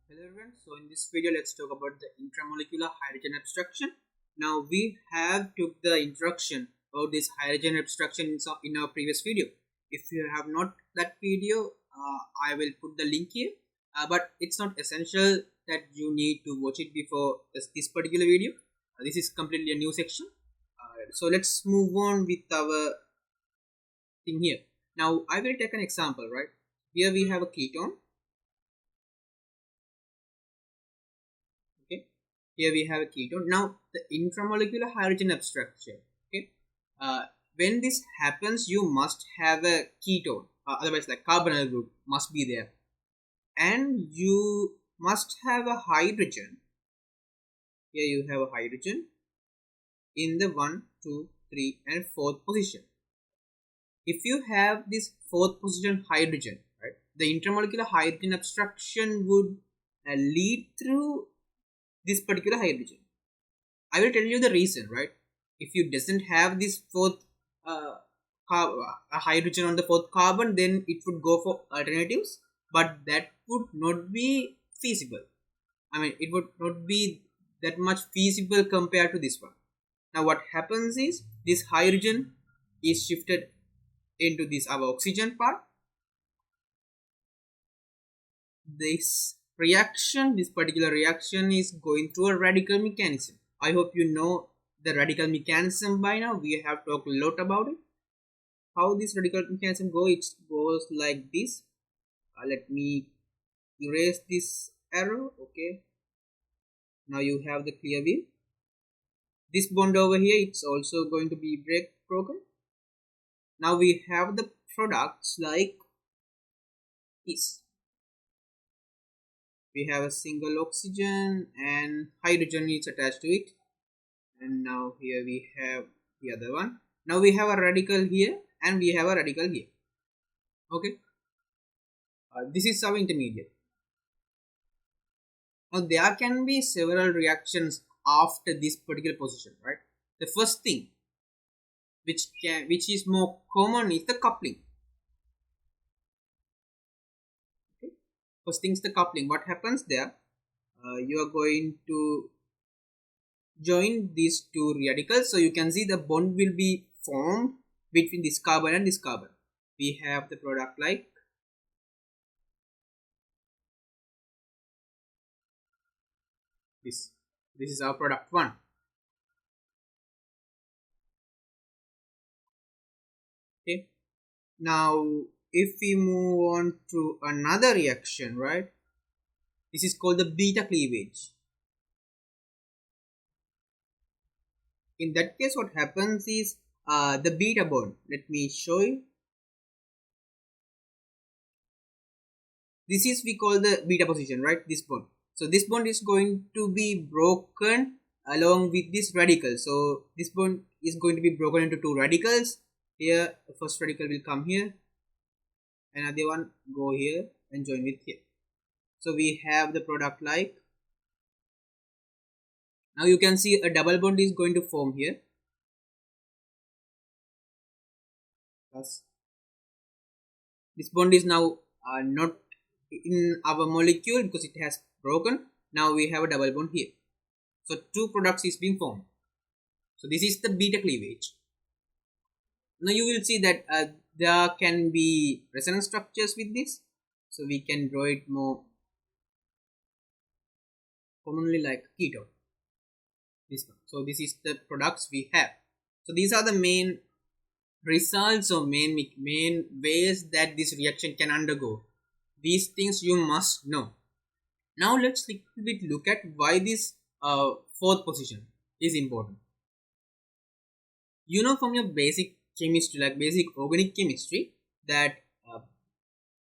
Hello everyone, so in this video let's talk about the intramolecular hydrogen abstraction. Now we have took the introduction about this hydrogen abstraction in our previous video. If you have not that video, I will put the link here, but it's not essential that you need to watch it before this particular video. This is completely a new section. So let's move on with our thing here. Now I will take an example, right? Here we have a ketone. Okay, here we have a ketone. Now the intramolecular hydrogen abstraction. Okay, when this happens you must have a ketone, otherwise like carbonyl group must be there, and you must have a hydrogen. Here you have a hydrogen in the 1, 2, 3 and 4th position. If you have this 4th position hydrogen, right, the intramolecular hydrogen abstraction would lead through this particular hydrogen. I will tell you the reason, right? If you doesn't have this 4th hydrogen on the 4th carbon, then it would go for alternatives, but that would not be feasible. I mean, it would not be that much feasible compared to this one. Now what happens is this hydrogen is shifted into this our oxygen part. This particular reaction is going through a radical mechanism. I hope you know the radical mechanism by now. We have talked a lot about it. How this radical mechanism goes, it goes like this. Let me erase this arrow. Okay, now you have the clear view. This bond over here, it's also going to be broken. Now we have the products like this. We have a single oxygen and hydrogen is attached to it, and now here we have the other one. Now we have a radical here and we have a radical here. Okay, this is our intermediate. Now there can be several reactions after this particular position, right? The first thing which is more common is the coupling. Okay, first thing is the coupling. What happens there? You are going to join these two radicals, so you can see the bond will be formed between this carbon and this carbon. We have the product like this. This is our product 1. Okay, now if we move on to another reaction, right, this is called the beta cleavage. In that case what happens is the beta bond, let me show you. This is we call the beta position, right, this bond. So this bond is going to be broken along with this radical. So this bond is going to be broken into two radicals. Here the first radical will come here, another one go here and join with here. So we have the product like, now you can see a double bond is going to form here. Thus, this bond is now not in our molecule because it has broken. Now we have a double bond here. So two products is being formed. So this is the beta cleavage. Now you will see that there can be resonance structures with this. So we can draw it more commonly like ketone. This one. So this is the products we have. So these are the main results or main ways that this reaction can undergo. These things you must know. Now let's look at why this 4th position is important. You know from your basic chemistry, like basic organic chemistry, that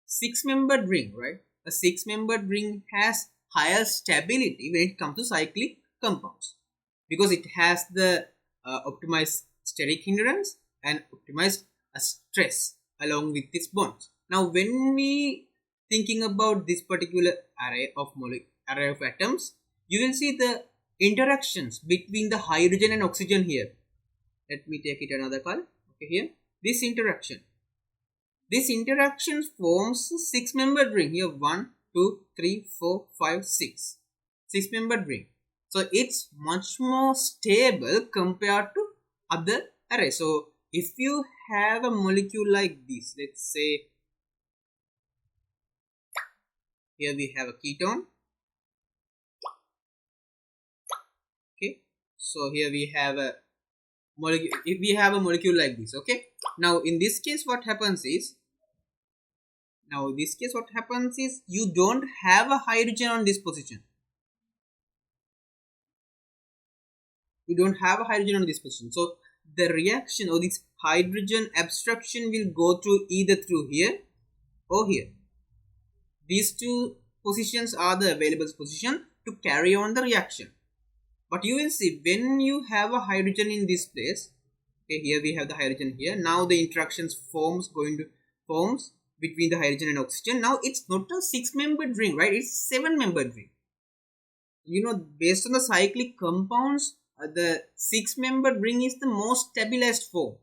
6-membered ring, right? A 6-membered ring has higher stability when it comes to cyclic compounds because it has the optimized steric hindrance and optimized stress along with its bonds. Now when we thinking about this particular array of atoms, you will see the interactions between the hydrogen and oxygen here. Let me take it another color. Okay, here this interaction forms a 6-membered ring here. 1, 2, 3, 4, 5, 6. 6-membered ring. So it's much more stable compared to other arrays. So if you have a molecule like this, let's say here we have a ketone. Okay, so here we have a molecule. If we have a molecule like this, okay. Now in this case, what happens is you don't have a hydrogen on this position. You don't have a hydrogen on this position. So the reaction or this hydrogen abstraction will go through either through here or here. These two positions are the available position to carry on the reaction. But you will see when you have a hydrogen in this place, okay, here we have the hydrogen here. Now the interactions forms between the hydrogen and oxygen. Now it's not a 6-membered ring, right? It's 7-membered ring. You know, based on the cyclic compounds, the 6-membered ring is the most stabilized form.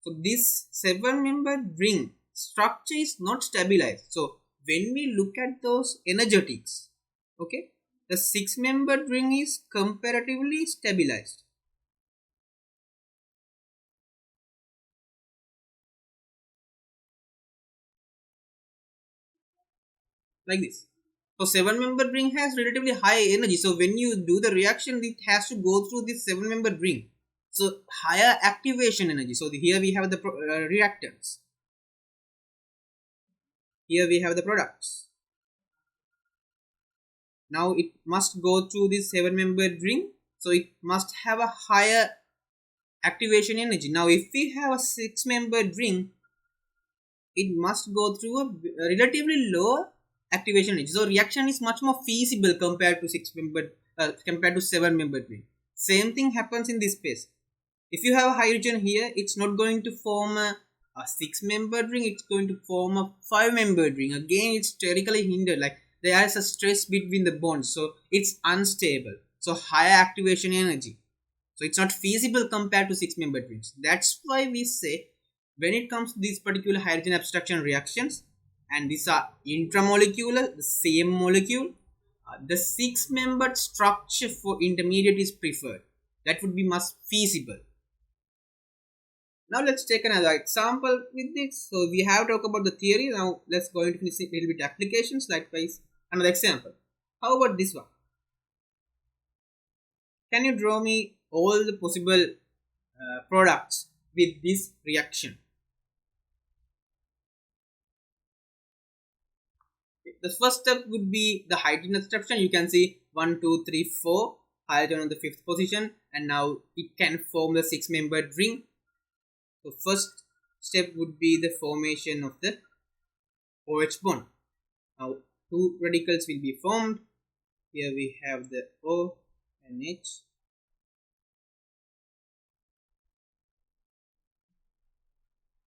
So this 7-membered ring structure is not stabilized. So when we look at those energetics, okay, the 6-membered ring is comparatively stabilized. Like this. So 7-membered ring has relatively high energy. So when you do the reaction, it has to go through this 7-membered ring. So higher activation energy. So here we have the reactants. Here we have the products. Now it must go through this 7-membered ring. So it must have a higher activation energy. Now if we have a 6-membered ring, it must go through a relatively lower activation energy. So reaction is much more feasible compared to 7-membered ring. Same thing happens in this case. If you have a hydrogen here, it's not going to form a 6-membered ring, it's going to form a 5-membered ring. Again, it's sterically hindered, like there is a stress between the bonds, so it's unstable. So higher activation energy. So it's not feasible compared to 6-membered rings. That's why we say when it comes to these particular hydrogen abstraction reactions, and these are intramolecular, the same molecule, the 6-membered structure for intermediate is preferred. That would be most feasible. Now let's take another example with this. So we have talked about the theory. Now let's go into this little bit applications. Likewise, another example. How about this one? Can you draw me all the possible products with this reaction? The first step would be the hydrogen abstraction. You can see 1, 2, 3, 4 hydrogen on the 5th position, and now it can form the 6-membered ring. The first step would be the formation of the OH bond. Now 2 radicals will be formed. Here we have the O and H.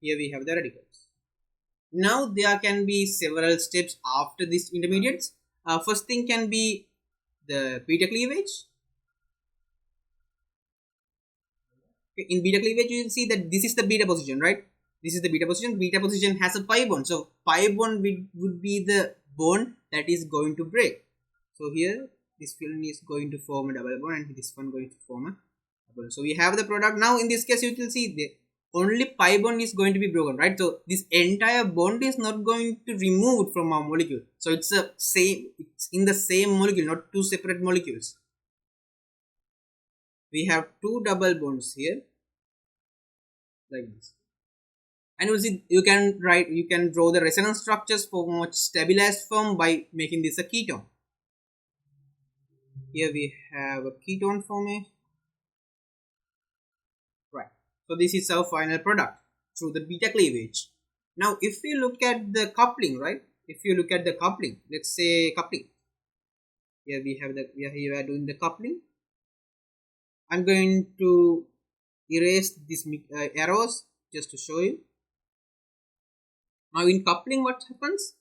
Here we have the radicals. Now there can be several steps after these intermediates. First thing can be the beta cleavage. In beta cleavage, you will see that this is the beta position, right? This is the beta position. Beta position has a pi bond. So pi bond would be the bond that is going to break. So here this film is going to form a double bond, and this one going to form a double bond. So we have the product. Now in this case, you will see the only pi bond is going to be broken, right? So this entire bond is not going to remove from our molecule. So it's in the same molecule, not 2 separate molecules. We have 2 double bonds here, like this. And you see, you can draw the resonance structures for much stabilized form by making this a ketone. Here we have a ketone formation. Right. So this is our final product through the beta cleavage. Now if we look at the coupling, right? If you look at the coupling, let's say coupling. Here we are doing the coupling. I'm going to erase these arrows just to show you. Now in coupling, what happens?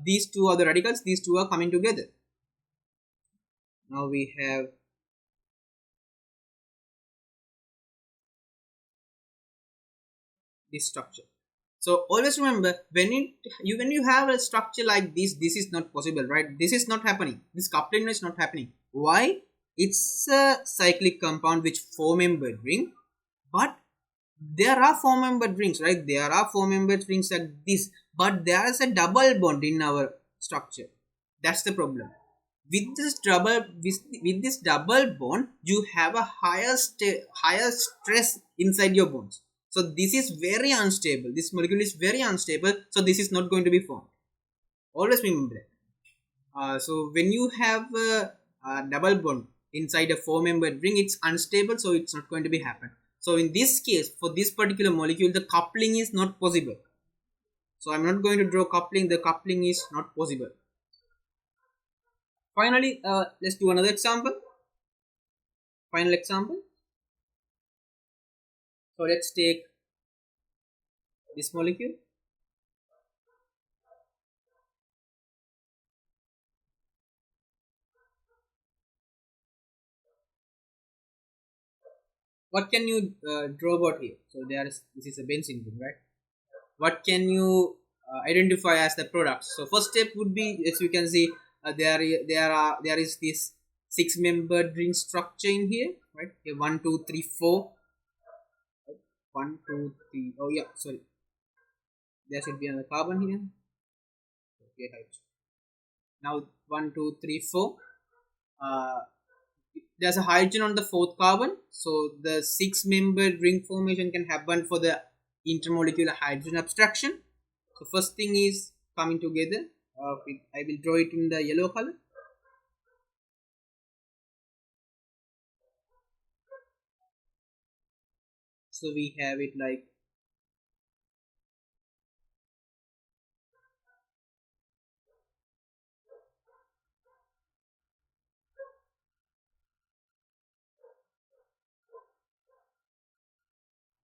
These two are the radicals. These two are coming together. Now we have this structure. So always remember, when you have a structure like this is not possible, right? This is not happening, this coupling is not happening. Why? It's a cyclic compound which 4-membered ring, but there are 4-membered rings, right? There are 4-membered rings like this, but there is a double bond in our structure. That's the problem. With this double bond, you have a higher stress inside your bonds. So this is very unstable, this molecule is very unstable, so this is not going to be formed. Always remember that. So when you have a double bond inside a 4-membered ring, it's unstable, so it's not going to be happen. So in this case, for this particular molecule, the coupling is not possible. So I'm not going to draw coupling, the coupling is not possible. Finally, let's do another example. Final example. So let's take this molecule. What can you draw about here? So this is a benzene ring, right? What can you identify as the products? So first step would be, as you can see, there is this 6-membered ring structure in here, right? Here 1 2 3 4, 1 2 3. Oh yeah, sorry, there should be another carbon here. Okay, right. Now 1 2 3 4, there's a hydrogen on the 4th carbon, so the 6-membered ring formation can happen for the intermolecular hydrogen abstraction. So first thing is coming together. I will draw it in the yellow color. So we have it like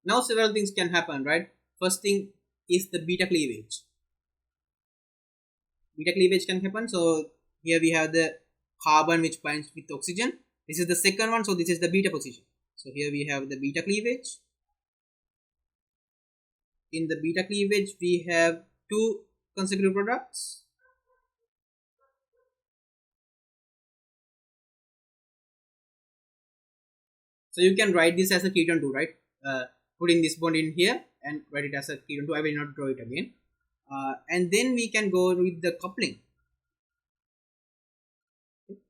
now. Several things can happen, right? First thing is the beta cleavage. Beta cleavage can happen. So here we have the carbon which binds with oxygen. This is the second one, so this is the beta position. So here we have the beta cleavage. In the beta cleavage, we have 2 consecutive products. So you can write this as a ketone 2, right? Putting this bond in here and write it as a ketone 2. I will not draw it again. And then we can go with the coupling.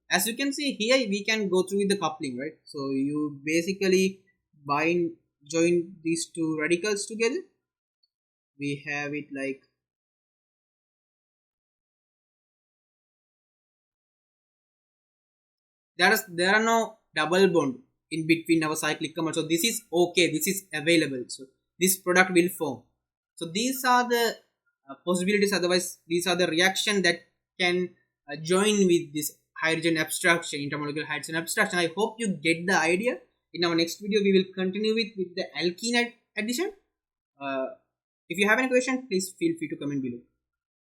As you can see here, we can go through with the coupling, right? So you basically join these 2 radicals together. We have it like there are no double bond in between our cyclic compound. So this is okay, this is available, so this product will form. So these are the possibilities, otherwise these are the reaction that can join with this hydrogen abstraction, intermolecular hydrogen abstraction. I hope you get the idea. In our next video we will continue with the alkene addition. If you have any question, please feel free to comment below.